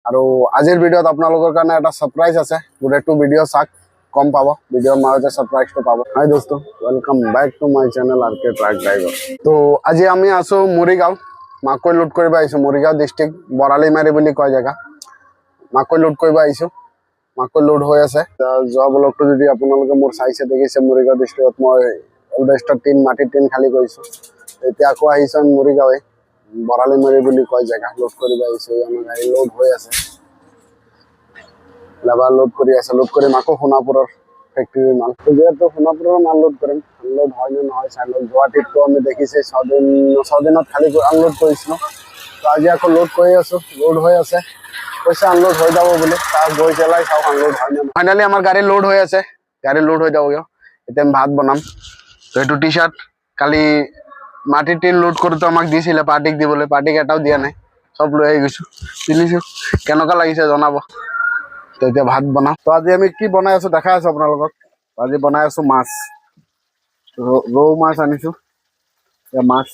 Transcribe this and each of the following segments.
আৰু আজিৰ ভিডিঅ'ত আপোনালোকৰ কাৰণে এটা সাৰপ্ৰাইজ আছে গোটেইটো ভিডিঅ' চাক কম পাব ভিডিঅ'ৰ মাজতে সাৰপ্ৰাইজটো পাব হাই দোস্ত welcome back to my channel আৰকে truck driver তো আজি আমি আছো মৰিগাঁও মাকৈ লোড কৰিব আহিছো মৰিগাঁও ডিস্ট্ৰিক্ট বৰালিমাৰী বুলি কয় জায়গা মাকৈ লোড কৰিব আহিছো মাকৈ লোড হৈ আছে যোৱা ব্লগটো যদি আপোনালোকে মোৰ চাইছে দেখিছে মৰিগাঁও ডিস্ট্ৰিক্টত মই এলবেষ্টৰ টিন মাটিৰ টিন খালি কৰিছো এতিয়া আকৌ আহিছো মৰিগাঁৱে বৰালিমাৰী বুলি কয় জায়গা লোড কৰিব আহিছো আমাৰ গাড়ী লোড হৈ আছে লেবাৰ লোড কৰি আছে লোড কৰি মাকো সোণাপুৰৰ ফেক্টৰীৰ মাল যেহেতু সোণাপুৰৰ মাল লোড কৰিম আনলোড হয় নে নহয় চাই লওক যোৱা ট্ৰিপটো আমি দেখিছে ছদিনত খালি আনলোড কৰিছিলো তো আজি আকৌ লোড কৰি আছো লোড হৈ আছে পইচা আনলোড হৈ যাব বুলি তাক গৈ পেলাই চাওক আনলোড হয় নে ফাইনেলি আমাৰ গাড়ী লোড হৈ আছে গাড়ী লোড হৈ যাবগৈ এতিয়া আমি ভাত বনাম তো এইটো টি চাৰ্ট কালি মাটিৰ টিন লোড কৰোঁতে আমাক দিছিলে পাৰ্টিক দিবলৈ পাৰ্টিক এটাও দিয়া নাই চব লৈ আহি গৈছো পিন্ধিছো কেনেকুৱা লাগিছে জনাব তো এতিয়া ভাত বনাম তো আজি আমি কি বনাই আছো দেখাই আছো আপোনালোকক আজি বনাই আছো মাছ ৰৌ মাছ আনিছো মাছ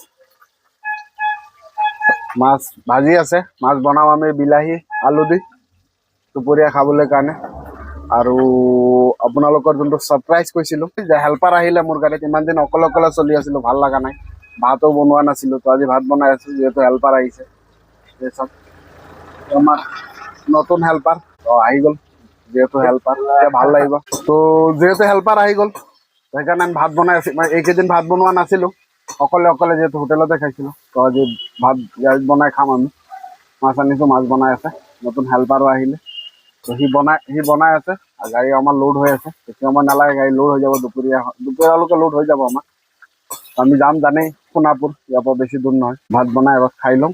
মাছ ভাজি আছে মাছ বনাম আমি বিলাহী আলু দি দুপৰীয়া খাবলৈ কাৰণে আৰু আপোনালোকৰ যোনটো সাৰপ্ৰাইজ কৈছিলো যে হেল্পাৰ আহিলে মোৰ গাড়ীত ইমান দিন অকলে অকলে চলি আছিলো ভাল লগা নাই ভাতো বনোৱা নাছিলো তো আজি ভাত বনাই আছো যেহেতু হেল্পাৰ আহিছে আমাৰ নতুন হেল্পাৰ আহি গ'ল যেহেতু হেল্পাৰ ভাল লাগিব তো যেহেতু হেল্পাৰ আহি গ'ল সেইকাৰণে আমি ভাত বনাই আছো এইকেইদিন ভাত বনোৱা নাছিলো অকলে অকলে যেহেতু হোটেলতে খাইছিলো তো আজি ভাত গাড়ীত বনাই খাম আমি মাছ আনিছো মাছ বনাই আছে নতুন হেল্পাৰো আহিলে তো সি বনাই আছে আৰু গাড়ী আমাৰ লোড হৈ আছে বেছি সময় নালাগে গাড়ী লোড হৈ যাব দুপৰীয়ালৈকে লোড হৈ যাব আমাৰ আমি যাম জানেই সোণাপুৰ ইয়াৰ পৰা বেছি দূৰ নহয় ভাত বনাই এবাৰ খাই লওঁ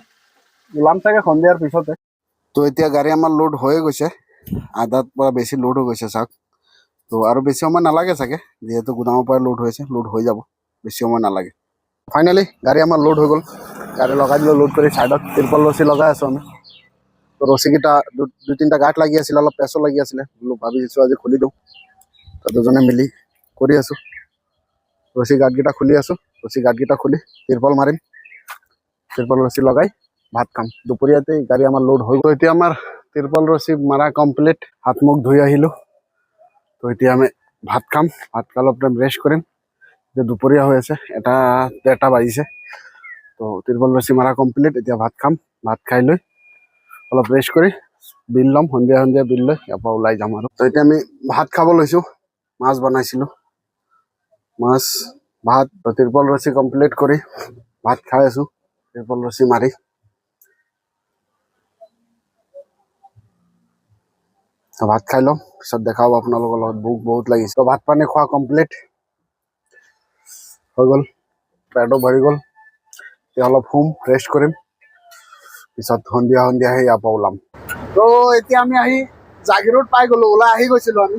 ওলাম চাগে সন্ধিয়াৰ পিছতে তো এতিয়া গাড়ী আমাৰ লোড হৈয়ে গৈছে আধাৰ পৰা বেছি লোড হৈ গৈছে চাওক তো আৰু বেছি সময় নালাগে চাগে যেহেতু গুদামৰ পৰা লোড হৈছে লোড হৈ যাব বেছি সময় নালাগে ফাইনেলি গাড়ী আমাৰ লোড হৈ গ'ল গাড়ী লগাই দিলোঁ লোড কৰি ছাইডত তিৰপল ৰছী লগাই আছোঁ আমি তো ৰছীকেইটা দুই তিনিটা গাঁত লাগি আছিলে অলপ পেচো লাগি আছিলে বোলো ভাবিছোঁ আজি খুলি দিওঁ তো দুজনে মিলি কৰি আছোঁ ৰছী গাঁতকেইটা খুলি আছোঁ ৰছী গাঁতকেইটা খুলি তিৰপল মাৰিম তিৰপল ৰছী লগাই ভাত খাম দুপৰীয়াতে গাড়ী আমাৰ লোড হৈ গ'ল এতিয়া আমাৰ তিৰপল ৰছী মাৰা কমপ্লিট হাত মুখ ধুই আহিলোঁ তো এতিয়া আমি ভাত খাম ভাত খাই অলপ টাইম ৰেষ্ট কৰিম এতিয়া দুপৰীয়া হৈ আছে 1:30 বাজিছে তো তিৰপল ৰছী মাৰা কমপ্লিট এতিয়া ভাত খাম ভাত খাই লৈ অলপ ৰেষ্ট কৰি বিল ল'ম সন্ধিয়া বিল লৈ ইয়াৰ পৰা ওলাই যাম আৰু তো এতিয়া আমি ভাত খাব লৈছোঁ মাছ বনাইছিলোঁ মাছ ভাত তিৰপল ৰছী কমপ্লিট কৰি ভাত খাই আছোঁ তিৰপল ৰছী মাৰি ভাত খাই লওঁ পিছত দেখাব আপোনালোকৰ লগত ভোক বহুত লাগিছে তো ভাত পানী খোৱা কমপ্লিট হৈ গ'ল পেটো ভৰি গ'ল এতিয়া অলপ শুম ৰেষ্ট কৰিম পিছত সন্ধিয়া ইয়াৰ পৰা ওলাম তো এতিয়া আমি আহি জাগিৰোড পাই গ'লো ওলাই আহি গৈছিলোঁ আমি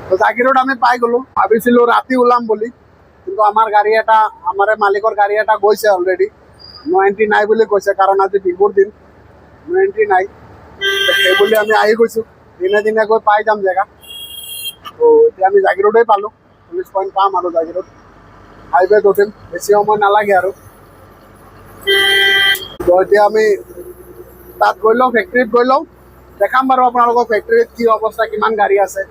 তো জাগিৰোড আমি পাই গ'লো ভাবিছিলোঁ ৰাতি ওলাম বুলি কিন্তু আমাৰ মালিকৰ গাড়ী এটা গৈছে অলৰেডি নো এণ্ট্ৰি নাই বুলি কৈছে কাৰণ আজি বিহুৰ দিন নো এণ্ট্ৰি নাই সেইবুলি আমি আহি গৈছোঁ দিনে গৈ পাই যাম জেগা তো এতিয়া আমি জাগিৰোডেই পালোঁ পুলিচ পইণ্ট পাম আৰু জাগিৰোড হাইৱেত উঠিম বেছি সময় নালাগে আৰু তো এতিয়া আমি তাত গৈ লওঁ ফেক্টৰীত গৈ লওঁ দেখাম বাৰু আপোনালোকৰ ফেক্টৰীত কি অৱস্থা কিমান গাড়ী আছে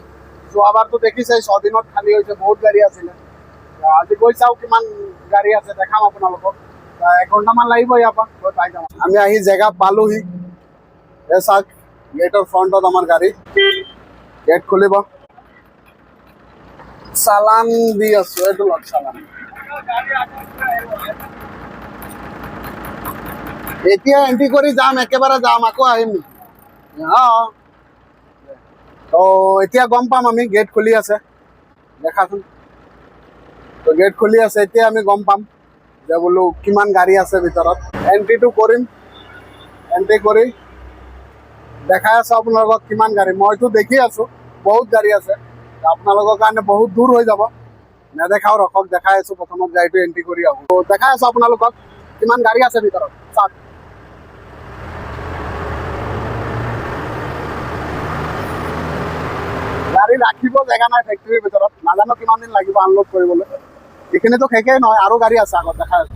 যোৱাবাৰতো দেখিছে 6 দিনত খালী হৈছে বহুত গাড়ী আছিলে আজি গৈ চাওঁ কিমান গাড়ী আছে দেখাম আপোনালোকক 1 ঘণ্টামান লাগিব ইয়াৰ পৰা গৈ পাই যাম আমি আহি জেগা পালোহি এই চাওক গেটৰ ফ্ৰণ্টত আমাৰ গাড়ী গেট খুলিব চালান দি আছো এইটো লগ চালান এতিয়া এণ্ট্ৰি কৰি যাম একেবাৰে যাম আকৌ আহিম তো এতিয়া গম পাম আমি গেট খুলি আছে দেখাচোন তো গেট খুলি আছে এতিয়া আমি গম পাম যে বোলো কিমান গাড়ী আছে ভিতৰত এণ্ট্ৰিটো কৰিম এণ্ট্ৰি কৰি দেখাই আছো আপোনালোকক কিমান গাড়ী মইতো দেখি আছো বহুত গাড়ী আছে আপোনালোকৰ কাৰণে বহুত দূৰ হৈ যাব নেদেখাও ৰখক দেখাই আছো প্ৰথমত গাড়ীটো এণ্ট্ৰি কৰি আহোঁ তো দেখাই আছো আপোনালোকক কিমান গাড়ী আছে ভিতৰত চাওক গাড়ী ৰাখিব জেগা নাই ফেক্টৰীৰ ভিতৰত নাজানো কিমান দিন লাগিব আনলোড কৰিবলৈ এইখিনিতো শেষেই নহয় আৰু গাড়ী আছে আগত দেখাই আছো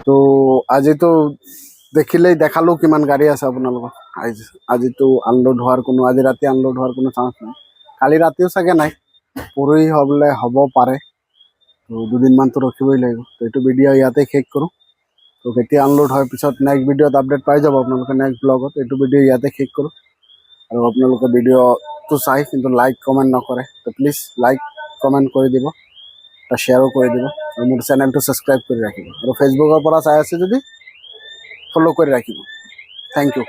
তো আজিতো দেখিলেই দেখালো কিমান গাড়ী আছে আপোনালোকক। আজিতো আনলোড হোৱাৰ কোনো, আজি ৰাতি আনলোড হোৱাৰ কোনো চান্স নাই। কালি ৰাতিও চাগে নাই, পৰহি হ'বলৈ হ'ব পাৰে। তো দুদিনমানতো ৰখিবই লাগিব। তো এইটো ভিডিঅ' ইয়াতে শেষ কৰোঁ। তো কেতিয়া আনলোড হয় পিছত নেক্সট ভিডিঅ'ত আপডেট পাই যাব আপোনালোকে নেক্সট ব্লগত। এইটো ভিডিঅ' ইয়াতে শেষ কৰোঁ। আৰু আপোনালোকে ভিডিঅ'টো চাই কিন্তু লাইক কমেণ্ট নকৰে, তো প্লিজ লাইক কমেণ্ট কৰি দিব, এটা শ্বেয়াৰো কৰি দিব, আৰু মোৰ চেনেলটো ছাবস্ক্ৰাইব কৰি ৰাখিব, আৰু ফেচবুকৰ পৰা চাই আছে যদি ফ'ল' কৰি ৰাখিব। Thank U.